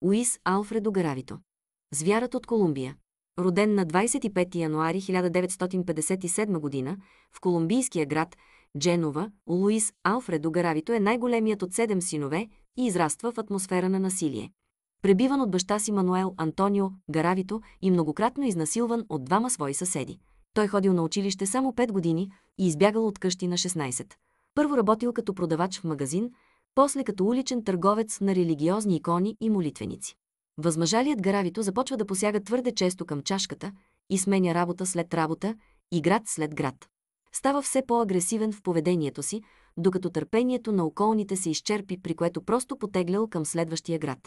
Луис Алфредо Гаравито. Звярат от Колумбия. Роден на 25 януари 1957 година в колумбийския град Дженова, Луис Алфредо Гаравито е най-големият от 7 синове и израства в атмосфера на насилие. Пребиван от баща си Мануел Антонио Гаравито и многократно изнасилван от двама свои съседи. Той ходил на училище само 5 години и избягал от къщи на 16. Първо работил като продавач в магазин, после като уличен търговец на религиозни икони и молитвеници. Възмъжалият Гаравито започва да посяга твърде често към чашката и сменя работа след работа и град след град. Става все по-агресивен в поведението си, докато търпението на околните се изчерпи, при което просто потеглял към следващия град.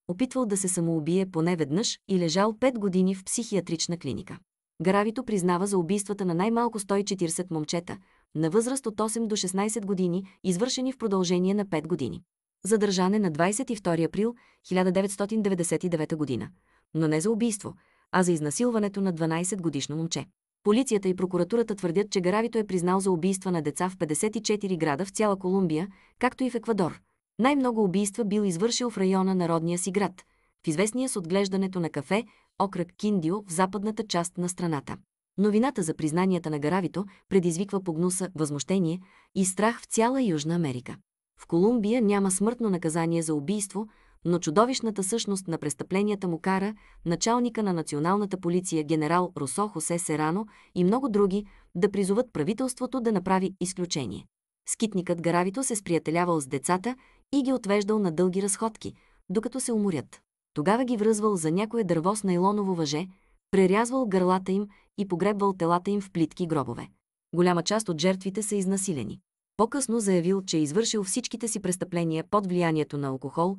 Опитвал да се самоубие поне веднъж и лежал 5 години в психиатрична клиника. Гаравито признава за убийствата на най-малко 140 момчета, на възраст от 8 до 16 години, извършени в продължение на 5 години. Задържан е на 22 април 1999 година, но не за убийство, а за изнасилването на 12-годишно момче. Полицията и прокуратурата твърдят, че Гаравито е признал за убийства на деца в 54 града в цяла Колумбия, както и в Еквадор. Най-много убийства бил извършил в района на родния си град, в известния с отглеждането на кафе окръг Киндио в западната част на страната. Новината за признанията на Гаравито предизвиква по гнуса, възмущение и страх в цяла Южна Америка. В Колумбия няма смъртно наказание за убийство, но чудовищната същност на престъпленията му кара началника на националната полиция генерал Росо Хосе Серано и много други да призоват правителството да направи изключение. Скитникът Гаравито се сприятелявал с децата и ги отвеждал на дълги разходки, докато се уморят. Тогава ги връзвал за някое дърво с найлоново въже, прерязвал гърлата им и погребвал телата им в плитки гробове. Голяма част от жертвите са изнасилени. По-късно заявил, че е извършил всичките си престъпления под влиянието на алкохол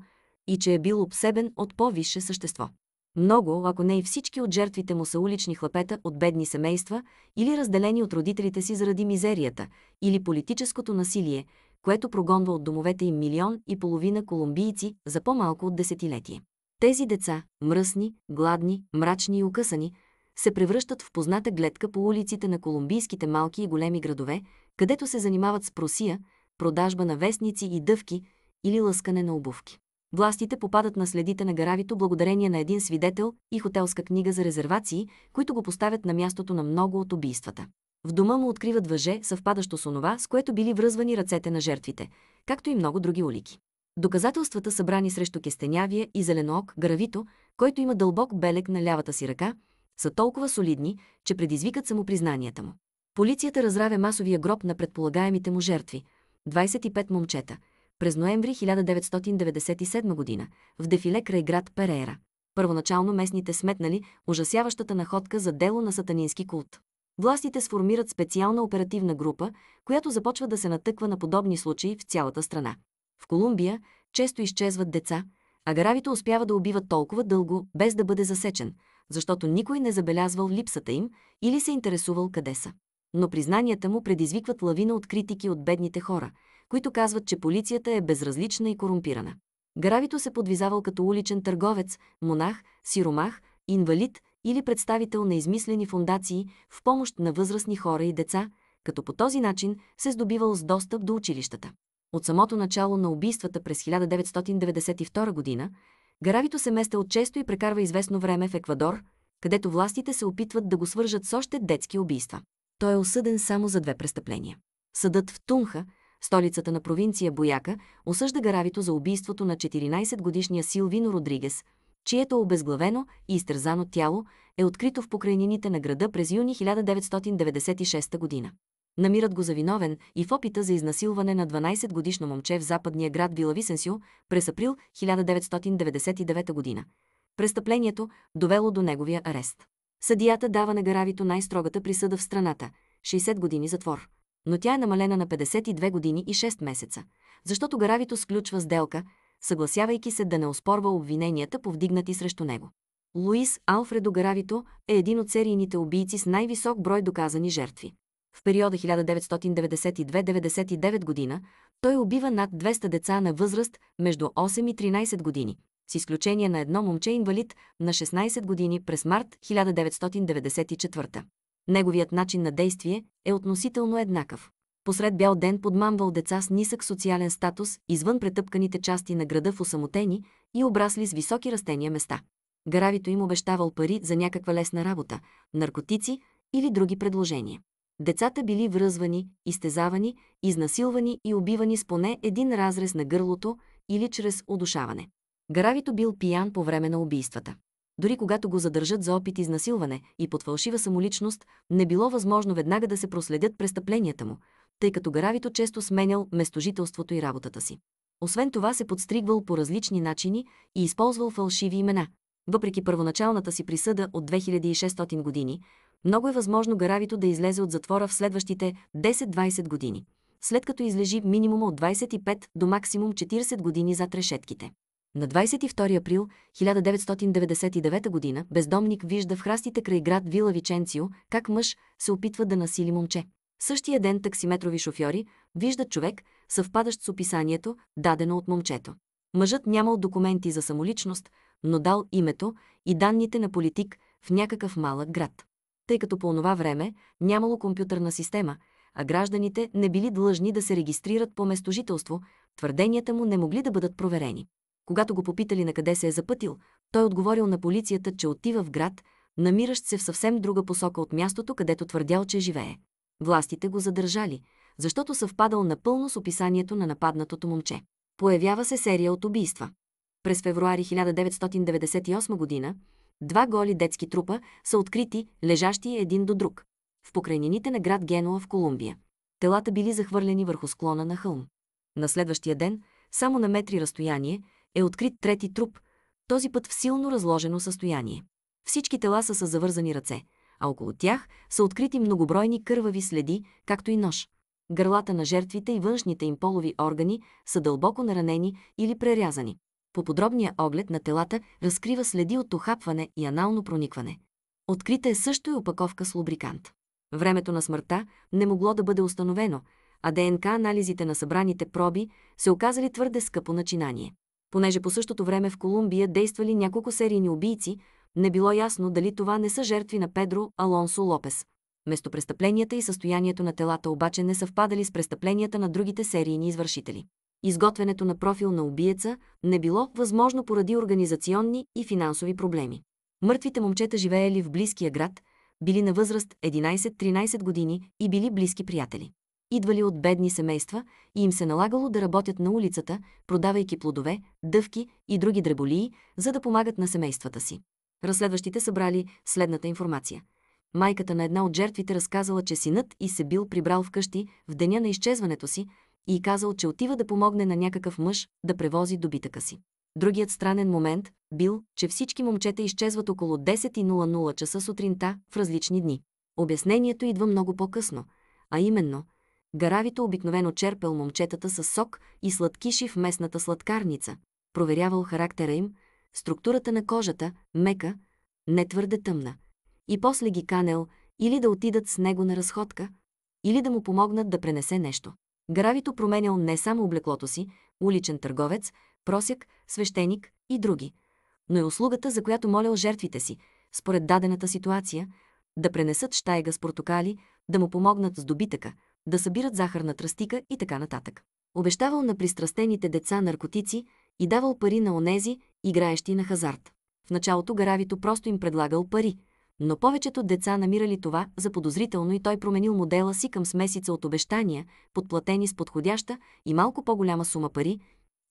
и че е бил обсебен от по-висше същество. Много, ако не и всички от жертвите му са улични хлапета от бедни семейства или разделени от родителите си заради мизерията или политическото насилие, което прогонва от домовете им 1,5 милиона колумбийци за по-малко от десетилетие. Тези деца, мръсни, гладни, мрачни и укъсани, се превръщат в позната гледка по улиците на колумбийските малки и големи градове, където се занимават с просия, продажба на вестници и дъвки или лъскане на обувки. Властите попадат на следите на Гаравито благодарение на един свидетел и хотелска книга за резервации, които го поставят на мястото на много от убийствата. В дома му откриват въже, съвпадащо с онова, с което били връзвани ръцете на жертвите, както и много други улики. Доказателствата, събрани срещу кестенявия и зеленоок Гаравито, който има дълбок белег на лявата си ръка, са толкова солидни, че предизвикат самопризнанията му. Полицията разравя масовия гроб на предполагаемите му жертви – 25 момчета, през ноември 1997 година, в дефиле край град Перейра. Първоначално местните сметнали ужасяващата находка за дело на сатанински култ. Властите сформират специална оперативна група, която започва да се натъква на подобни случаи в цялата страна. В Колумбия често изчезват деца, а Гаравито успява да убива толкова дълго, без да бъде засечен, защото никой не забелязвал липсата им или се интересувал къде са. Но признанията му предизвикват лавина от критики от бедните хора, които казват, че полицията е безразлична и корумпирана. Гаравито се подвизавал като уличен търговец, монах, сиромах, инвалид или представител на измислени фондации в помощ на възрастни хора и деца, като по този начин се здобивал с достъп до училищата. От самото начало на убийствата през 1992 година, Гаравито се местел често и прекарва известно време в Еквадор, където властите се опитват да го свържат с още детски убийства. Той е осъден само за 2 престъпления. Съдът в Тунха, столицата на провинция Бояка, осъжда Гаравито за убийството на 14-годишния Силвино Родригес, чието обезглавено и изтерзано тяло е открито в покрайнините на града през юни 1996 година. Намират го за виновен и в опита за изнасилване на 12-годишно момче в западния град Вилависенсио през април 1999 година. Престъплението довело до неговия арест. Съдията дава на Гаравито най-строгата присъда в страната – 60 години затвор. Но тя е намалена на 52 години и 6 месеца, защото Гаравито сключва сделка, съгласявайки се да не оспорва обвиненията, повдигнати срещу него. Луис Алфредо Гаравито е един от серийните убийци с най-висок брой доказани жертви. В периода 1992-99 година той убива над 200 деца на възраст между 8 и 13 години, с изключение на едно момче-инвалид на 16 години през март 1994. Неговият начин на действие е относително еднакъв. Посред бял ден подмамвал деца с нисък социален статус извън претъпканите части на града в осамотени и обрасли с високи растения места. Гаравито им обещавал пари за някаква лесна работа, наркотици или други предложения. Децата били връзвани, изтезавани, изнасилвани и убивани с поне един разрез на гърлото или чрез удушаване. Гаравито бил пиян по време на убийствата. Дори когато го задържат за опит изнасилване и под фалшива самоличност, не било възможно веднага да се проследят престъпленията му, тъй като Гаравито често сменял местожителството и работата си. Освен това се подстригвал по различни начини и използвал фалшиви имена. Въпреки първоначалната си присъда от 2600 години, много е възможно Гаравито да излезе от затвора в следващите 10-20 години, след като излежи минимум от 25 до максимум 40 години зад решетките. На 22 април 1999 година бездомник вижда в храстите край град Вила Виченцио как мъж се опитва да насили момче. Същия ден таксиметрови шофьори виждат човек, съвпадащ с описанието, дадено от момчето. Мъжът нямал документи за самоличност, но дал името и данните на политик в някакъв малък град. Тъй като по онова време нямало компютърна система, а гражданите не били длъжни да се регистрират по местожителство, твърденията му не могли да бъдат проверени. Когато го попитали на къде се е запътил, той отговорил на полицията, че отива в град, намиращ се в съвсем друга посока от мястото, където твърдял, че живее. Властите го задържали, защото съвпадал напълно с описанието на нападнатото момче. Появява се серия от убийства. През февруари 1998 година 2 голи детски трупа са открити, лежащи един до друг, в покрайнините на град Генуа в Колумбия. Телата били захвърлени върху склона на хълм. На следващия ден, само на метри разстояние, е открит трети труп, този път в силно разложено състояние. Всички тела са с завързани ръце, а около тях са открити многобройни кървави следи, както и нож. Гърлата на жертвите и външните им полови органи са дълбоко наранени или прерязани. По подробния оглед на телата разкрива следи от ухапване и анално проникване. Открита е също и опаковка с лубрикант. Времето на смъртта не могло да бъде установено, а ДНК анализите на събраните проби се оказали твърде скъпо начинание. Понеже по същото време в Колумбия действали няколко серийни убийци, не било ясно дали това не са жертви на Педро Алонсо Лопес. Местопрестъпленията и състоянието на телата обаче не съвпадали с престъпленията на другите серийни извършители. Изготвянето на профил на убиеца не било възможно поради организационни и финансови проблеми. Мъртвите момчета живеели в близкия град, били на възраст 11-13 години и били близки приятели. Идвали от бедни семейства и им се налагало да работят на улицата, продавайки плодове, дъвки и други дреболии, за да помагат на семействата си. Разследващите събрали следната информация. Майката на една от жертвите разказала, че синът й се бил прибрал вкъщи в деня на изчезването си и казал, че отива да помогне на някакъв мъж да превози добитъка си. Другият странен момент бил, че всички момчета изчезват около 10:00 часа сутринта в различни дни. Обяснението идва много по-късно, а именно Гаравито обикновено черпел момчетата с сок и сладкиши в местната сладкарница, проверявал характера им, структурата на кожата, мека, не твърде тъмна, и после ги канел или да отидат с него на разходка, или да му помогнат да пренесе нещо. Гаравито променял не само облеклото си, уличен търговец, просяк, свещеник и други, но и услугата, за която молял жертвите си, според дадената ситуация, да пренесат щайга с портокали, да му помогнат с добитъка, да събират захарна тръстика и така нататък. Обещавал на пристрастените деца наркотици и давал пари на онези, играещи на хазарт. В началото Гаравито просто им предлагал пари, но повечето деца намирали това за подозрително и той променил модела си към смесица от обещания, подплатени с подходяща и малко по-голяма сума пари,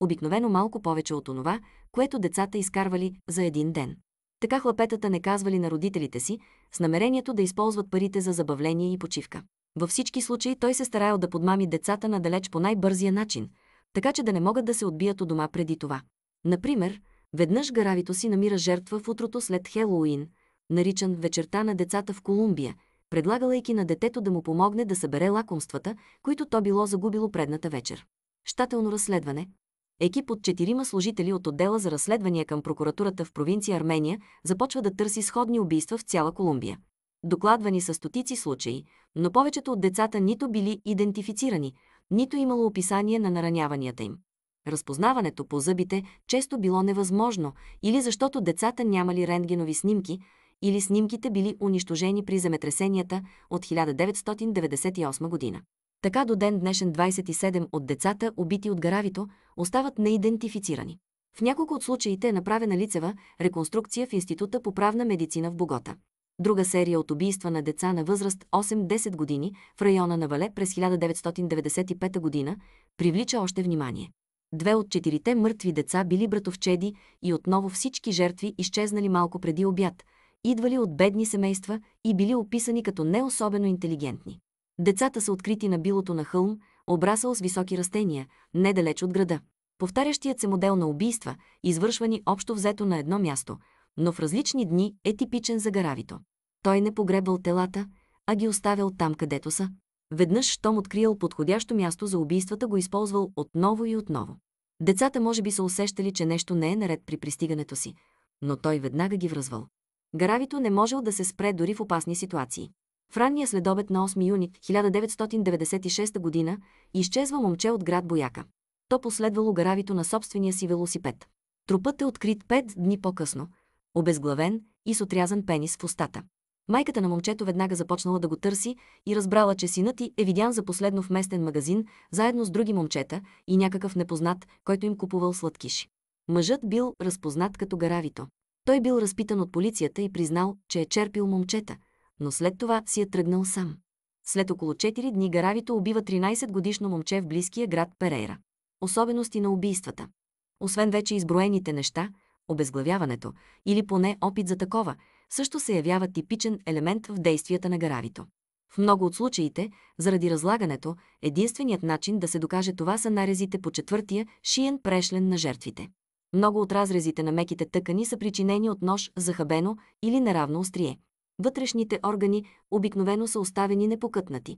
обикновено малко повече от онова, което децата изкарвали за един ден. Така хлапетата не казвали на родителите си, с намерението да използват парите за забавление и почивка. Във всички случаи той се стараял да подмами децата надалеч по най-бързия начин, така че да не могат да се отбият у дома преди това. Например, веднъж Гаравито си намира жертва в утрото след Хелоуин, наричан вечерта на децата в Колумбия, предлагайки на детето да му помогне да събере лакомствата, които то било загубило предната вечер. Щателно разследване. Екип от 4 служители от отдела за разследвания към прокуратурата в провинция Армения започва да търси сходни убийства в цяла Колумбия. Докладвани са стотици случаи, но повечето от децата нито били идентифицирани, нито имало описание на нараняванията им. Разпознаването по зъбите често било невъзможно, или защото децата нямали рентгенови снимки, или снимките били унищожени при земетресенията от 1998 година. Така до ден днешен 27 от децата, убити от Гаравито, остават неидентифицирани. В няколко от случаите е направена лицева реконструкция в Института по правна медицина в Богота. Друга серия от убийства на деца на възраст 8-10 години в района на Вале през 1995 година привлича още внимание. 2 от 4 мъртви деца били братовчеди и отново всички жертви изчезнали малко преди обяд, идвали от бедни семейства и били описани като не особено интелигентни. Децата са открити на билото на хълм, обрасъл с високи растения, недалеч от града. Повтарящият се модел на убийства, извършвани общо взето на едно място, но в различни дни, е типичен за Гаравито. Той не погребал телата, а ги оставил там, където са. Веднъж, щом открил подходящо място за убийствата, го използвал отново и отново. Децата може би са усещали, че нещо не е наред при пристигането си, но той веднага ги връзвал. Гаравито не можел да се спре дори в опасни ситуации. В ранния следобед на 8 юни 1996 година изчезва момче от град Бояка. То последвало Гаравито на собствения си велосипед. Трупът е открит 5 дни по-късно, обезглавен и с отрязан пенис в устата. Майката на момчето веднага започнала да го търси и разбрала, че синът й е видян за последно в местен магазин, заедно с други момчета и някакъв непознат, който им купувал сладкиши. Мъжът бил разпознат като Гаравито. Той бил разпитан от полицията и признал, че е черпил момчета, но след това си е тръгнал сам. След около 4 дни Гаравито убива 13-годишно момче в близкия град Перейра. Особености на убийствата. Освен вече изброените неща, обезглавяването, или поне опит за такова, също се явява типичен елемент в действията на Гаравито. В много от случаите, заради разлагането, единственият начин да се докаже това са нарезите по четвъртия шиен прешлен на жертвите. Много от разрезите на меките тъкани са причинени от нож захабено или неравно острие. Вътрешните органи обикновено са оставени непокътнати.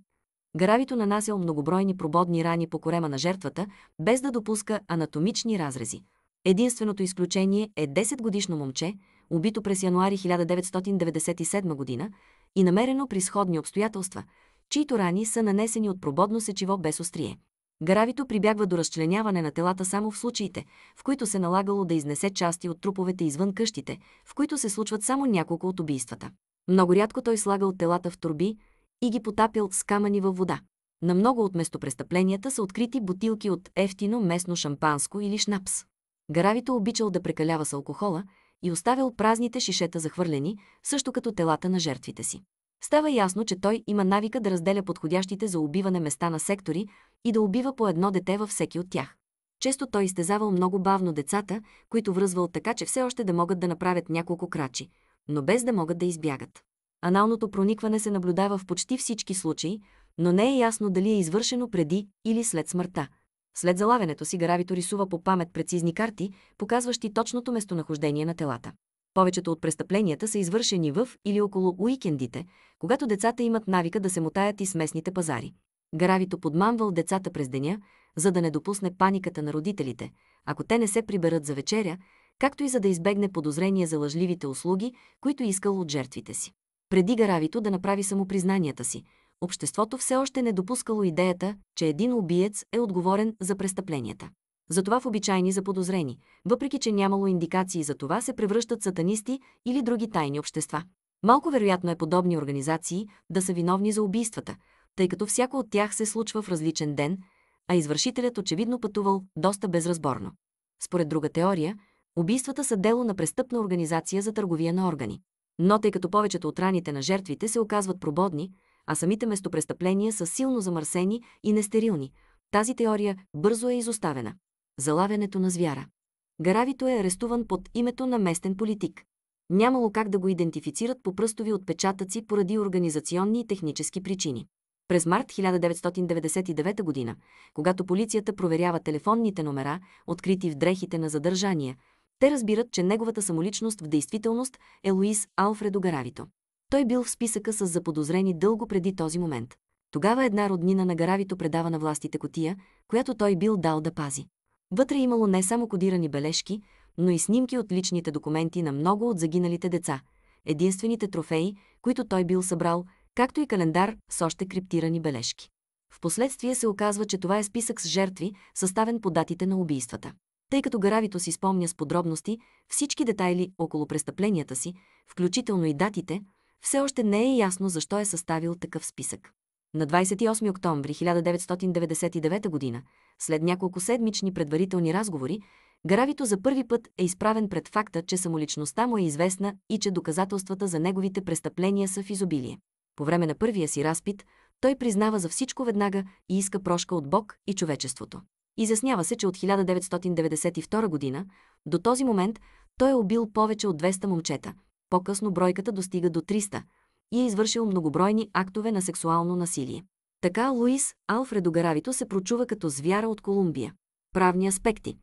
Гаравито нанасял многобройни прободни рани по корема на жертвата, без да допуска анатомични разрези. Единственото изключение е 10-годишно момче, убито през януари 1997 година и намерено при сходни обстоятелства, чието рани са нанесени от прободно сечиво без острие. Гаравито прибягва до разчленяване на телата само в случаите, в които се налагало да изнесе части от труповете извън къщите, в които се случват само няколко от убийствата. Много рядко той слагал телата в торби и ги потапял с камъни във вода. На много от местопрестъпленията са открити бутилки от евтино местно шампанско или шнапс. Гаравито обичал да прекалява с алкохола и оставил празните шишета захвърлени, също като телата на жертвите си. Става ясно, че той има навика да разделя подходящите за убиване места на сектори и да убива по едно дете във всеки от тях. Често той изтезавал много бавно децата, които връзвал така, че все още да могат да направят няколко крачи, но без да могат да избягат. Аналното проникване се наблюдава в почти всички случаи, но не е ясно дали е извършено преди или след смъртта. След залавянето си Гаравито рисува по памет прецизни карти, показващи точното местонахождение на телата. Повечето от престъпленията са извършени в или около уикендите, когато децата имат навика да се мотаят из местните пазари. Гаравито подмамвал децата през деня, за да не допусне паниката на родителите, ако те не се приберат за вечеря, както и за да избегне подозрения за лъжливите услуги, които искал от жертвите си. Преди Гаравито да направи самопризнанията си, обществото все още не допускало идеята, че един убиец е отговорен за престъпленията. Затова в обичайни заподозрени, въпреки че нямало индикации за това, се превръщат сатанисти или други тайни общества. Малко вероятно е подобни организации да са виновни за убийствата, тъй като всяко от тях се случва в различен ден, а извършителят очевидно пътувал доста безразборно. Според друга теория, убийствата са дело на престъпна организация за търговия на органи. Но тъй като повечето от раните на жертвите се оказват прободни, а самите местопрестъпления са силно замърсени и нестерилни, тази теория бързо е изоставена. Залавянето на звяра. Гаравито е арестуван под името на местен политик. Нямало как да го идентифицират по пръстови отпечатъци поради организационни и технически причини. През март 1999 година, когато полицията проверява телефонните номера, открити в дрехите на задържания, те разбират, че неговата самоличност в действителност е Луис Алфредо Гаравито. Той бил в списъка с заподозрени дълго преди този момент. Тогава една роднина на Гаравито предава на властите кутия, която той бил дал да пази. Вътре имало не само кодирани бележки, но и снимки от личните документи на много от загиналите деца, единствените трофеи, които той бил събрал, както и календар с още криптирани бележки. Впоследствие се оказва, че това е списък с жертви, съставен по датите на убийствата. Тъй като Гаравито си спомня с подробности всички детайли около престъпленията си, включително и датите, все още не е ясно защо е съставил такъв списък. На 28 октомври 1999 година, след няколко седмични предварителни разговори, Гаравито за първи път е изправен пред факта, че самоличността му е известна и че доказателствата за неговите престъпления са в изобилие. По време на първия си разпит, той признава за всичко веднага и иска прошка от Бог и човечеството. Изяснява се, че от 1992 година до този момент той е убил повече от 200 момчета. По-късно бройката достига до 300 и е извършил многобройни актове на сексуално насилие. Така Луис Алфредо Гаравито се прочува като звяра от Колумбия. Правни аспекти.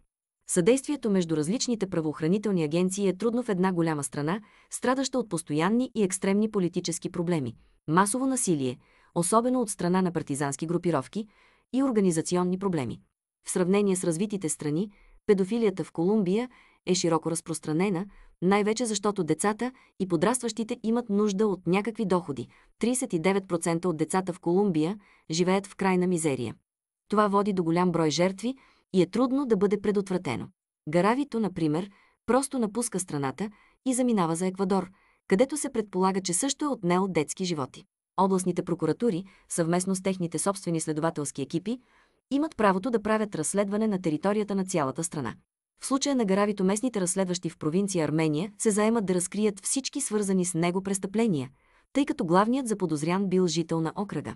Съдействието между различните правоохранителни агенции е трудно в една голяма страна, страдаща от постоянни и екстремни политически проблеми, масово насилие, особено от страна на партизански групировки, и организационни проблеми. В сравнение с развитите страни, педофилията в Колумбия е широко разпространена, най-вече защото децата и подрастващите имат нужда от някакви доходи. 39% от децата в Колумбия живеят в крайна мизерия. Това води до голям брой жертви и е трудно да бъде предотвратено. Гаравито, например, просто напуска страната и заминава за Еквадор, където се предполага, че също е отнел детски животи. Областните прокуратури, съвместно с техните собствени следователски екипи, имат правото да правят разследване на територията на цялата страна. В случая на Гаравито местните разследващи в провинция Армения се заемат да разкрият всички свързани с него престъпления, тъй като главният заподозрян бил жител на окръга.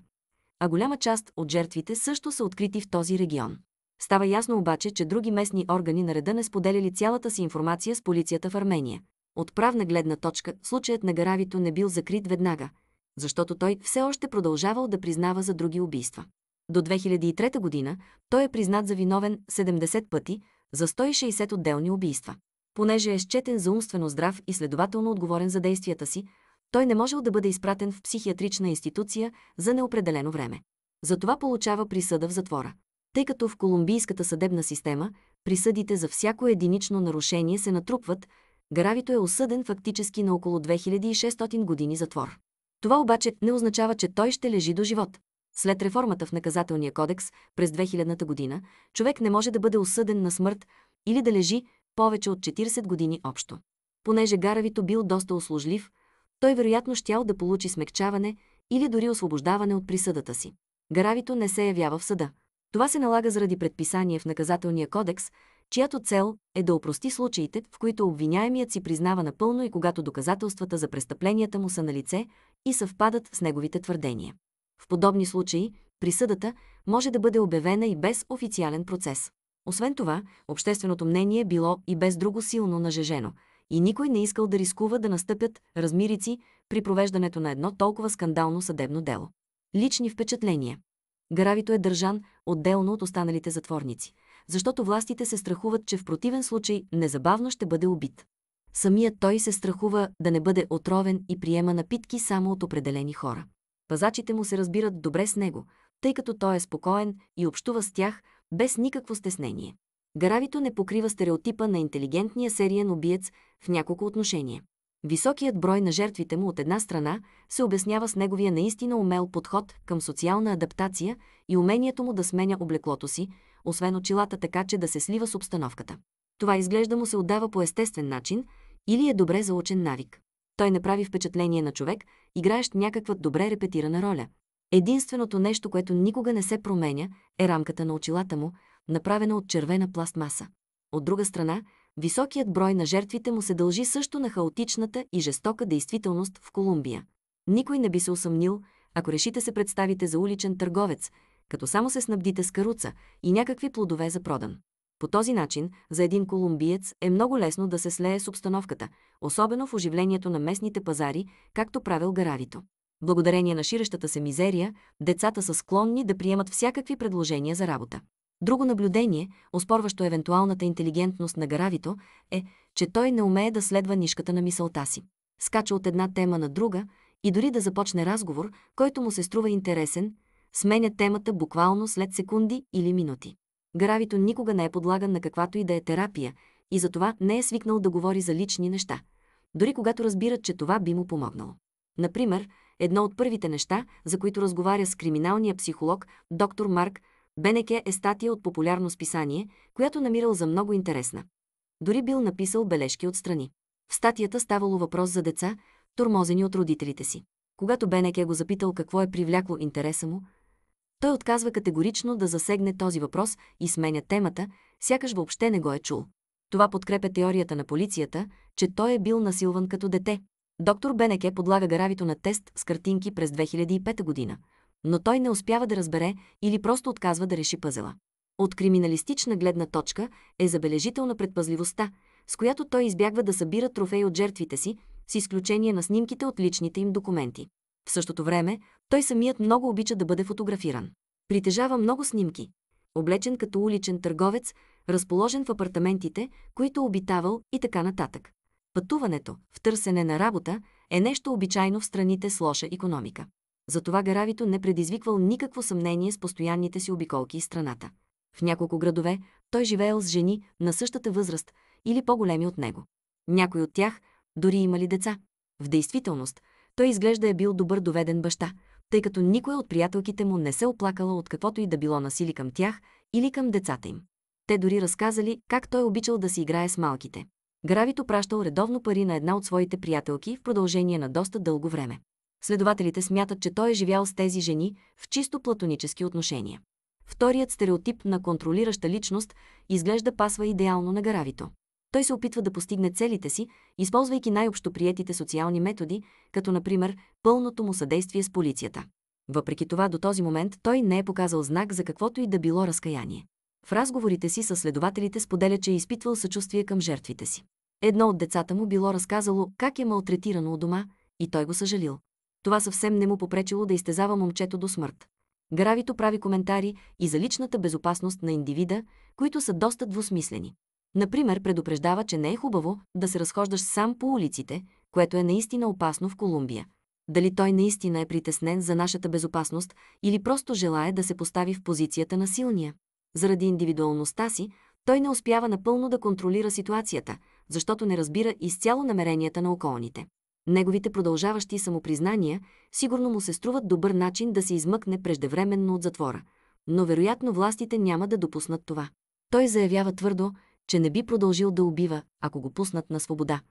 А голяма част от жертвите също са открити в този регион. Става ясно обаче, че други местни органи на реда не споделяли цялата си информация с полицията в Армения. От правна гледна точка, случаят на Гаравито не бил закрит веднага, защото той все още продължавал да признава за други убийства. До 2003 година той е признат за виновен 70 пъти за 160 отделни убийства. Понеже е счетен за умствено здрав и следователно отговорен за действията си, той не можел да бъде изпратен в психиатрична институция за неопределено време. Затова получава присъда в затвора. Тъй като в колумбийската съдебна система присъдите за всяко единично нарушение се натрупват, Гаравито е осъден фактически на около 2600 години затвор. Това обаче не означава, че той ще лежи до живот. След реформата в наказателния кодекс през 2000 година, човек не може да бъде осъден на смърт или да лежи повече от 40 години общо. Понеже Гаравито бил доста услужлив, той вероятно щял да получи смекчаване или дори освобождаване от присъдата си. Гаравито не се явява в съда. Това се налага заради предписание в наказателния кодекс, чиято цел е да опрости случаите, в които обвиняемият си признава напълно и когато доказателствата за престъпленията му са налице и съвпадат с неговите твърдения. В подобни случаи присъдата може да бъде обявена и без официален процес. Освен това, общественото мнение било и без друго силно нажежено и никой не искал да рискува да настъпят размирици при провеждането на едно толкова скандално съдебно дело. Лични впечатления. Гаравито е държан отделно от останалите затворници, защото властите се страхуват, че в противен случай незабавно ще бъде убит. Самият той се страхува да не бъде отровен и приема напитки само от определени хора. Пазачите му се разбират добре с него, тъй като той е спокоен и общува с тях без никакво стеснение. Гаравито не покрива стереотипа на интелигентния сериен убиец в няколко отношения. Високият брой на жертвите му от една страна се обяснява с неговия наистина умел подход към социална адаптация и умението му да сменя облеклото си, освен очилата така, че да се слива с обстановката. Това изглежда му се отдава по естествен начин или е добре заучен навик. Той не прави впечатление на човек, играещ някаква добре репетирана роля. Единственото нещо, което никога не се променя, е рамката на очилата му, направена от червена пластмаса. От друга страна, високият брой на жертвите му се дължи също на хаотичната и жестока действителност в Колумбия. Никой не би се усъмнил, ако решите се представите за уличен търговец, като само се снабдите с каруца и някакви плодове за продан. По този начин, за един колумбиец е много лесно да се слее с обстановката, особено в оживлението на местните пазари, както правил Гаравито. Благодарение на ширещата се мизерия, децата са склонни да приемат всякакви предложения за работа. Друго наблюдение, оспорващо евентуалната интелигентност на Гаравито, е, че той не умее да следва нишката на мисълта си. Скача от една тема на друга и дори да започне разговор, който му се струва интересен, сменя темата буквално след секунди или минути. Гаравито никога не е подлаган на каквато и да е терапия и затова не е свикнал да говори за лични неща, дори когато разбира, че това би му помогнало. Например, едно от първите неща, за които разговаря с криминалния психолог доктор Марк Бенеке, е статия от популярно списание, която намирал за много интересна. Дори бил написал бележки отстрани. В статията ставало въпрос за деца, тормозени от родителите си. Когато Бенеке го запитал какво е привлякло интереса му, той отказва категорично да засегне този въпрос и сменя темата, сякаш въобще не го е чул. Това подкрепя теорията на полицията, че той е бил насилван като дете. Доктор Бенеке подлага Гаравито на тест с картинки през 2005 година, но той не успява да разбере или просто отказва да реши пъзела. От криминалистична гледна точка е забележителна предпазливостта, с която той избягва да събира трофеи от жертвите си, с изключение на снимките от личните им документи. В същото време, той самият много обича да бъде фотографиран. Притежава много снимки. Облечен като уличен търговец, разположен в апартаментите, които обитавал и така нататък. Пътуването, в търсене на работа, е нещо обичайно в страните с лоша икономика. Затова Гаравито не предизвиквал никакво съмнение с постоянните си обиколки из страната. В няколко градове той живеел с жени на същата възраст или по-големи от него. Някои от тях дори имали деца. В действителност, той изглежда е бил добър доведен баща, тъй като никоя от приятелките му не се оплакала от каквото и да било насили към тях или към децата им. Те дори разказали как той обичал да си играе с малките. Гаравито пращал редовно пари на една от своите приятелки в продължение на доста дълго време. Следователите смятат, че той е живял с тези жени в чисто платонически отношения. Вторият стереотип на контролираща личност изглежда пасва идеално на Гаравито. Той се опитва да постигне целите си, използвайки най-общо приетите социални методи, като например пълното му съдействие с полицията. Въпреки това до този момент той не е показал знак за каквото и да било разкаяние. В разговорите си със следователите споделя, че е изпитвал съчувствие към жертвите си. Едно от децата му било разказало как е малтретирано у дома и той го съжалил. Това съвсем не му попречило да изтезава момчето до смърт. Гаравито прави коментари и за личната безопасност на индивида, които са доста двусмислени. Например, предупреждава, че не е хубаво да се разхождаш сам по улиците, което е наистина опасно в Колумбия. Дали той наистина е притеснен за нашата безопасност или просто желае да се постави в позицията на силния. Заради индивидуалността си, той не успява напълно да контролира ситуацията, защото не разбира изцяло намеренията на околните. Неговите продължаващи самопризнания сигурно му се струват добър начин да се измъкне преждевременно от затвора, но вероятно властите няма да допуснат това. Той заявява твърдо, че не би продължил да убива, ако го пуснат на свобода.